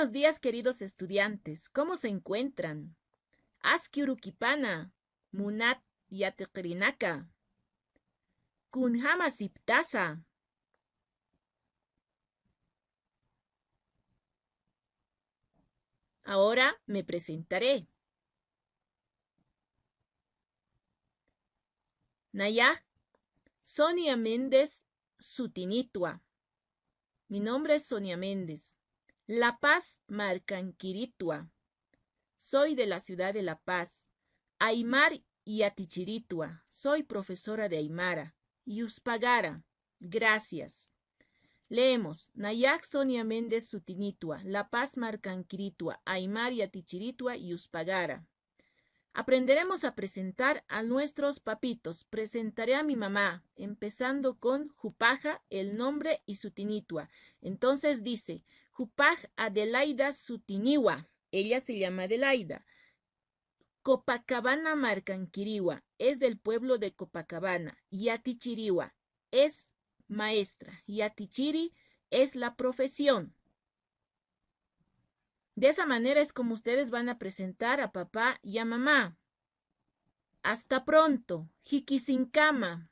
Buenos días, queridos estudiantes. ¿Cómo se encuentran? Askiurukipana, Munat Yatekrinaka, Kunhama Siptasa. Ahora me presentaré. Nayaj, Sonia Méndez Sutinitua. Mi nombre es Sonia Méndez. La Paz, Marcanquiritua. Soy de la ciudad de La Paz. Aymar y Atichiritua. Soy profesora de Aymara. Yuspagara. Gracias. Leemos. Nayak Sonia Méndez Sutinitua. La Paz Marcanquiritua. Aymar y Atichiritua. Yuspagara. Aprenderemos a presentar a nuestros papitos. Presentaré a mi mamá, empezando con Jupaja, el nombre y Sutinitua. Entonces dice, Jupaj Adelaida Sutiniwa. Ella se llama Adelaida. Copacabana Marcanquiriwa, es del pueblo de Copacabana. Yatichiriwa, es maestra. Yatichiri es la profesión. De esa manera es como ustedes van a presentar a papá y a mamá. Hasta pronto. Jikisinkama.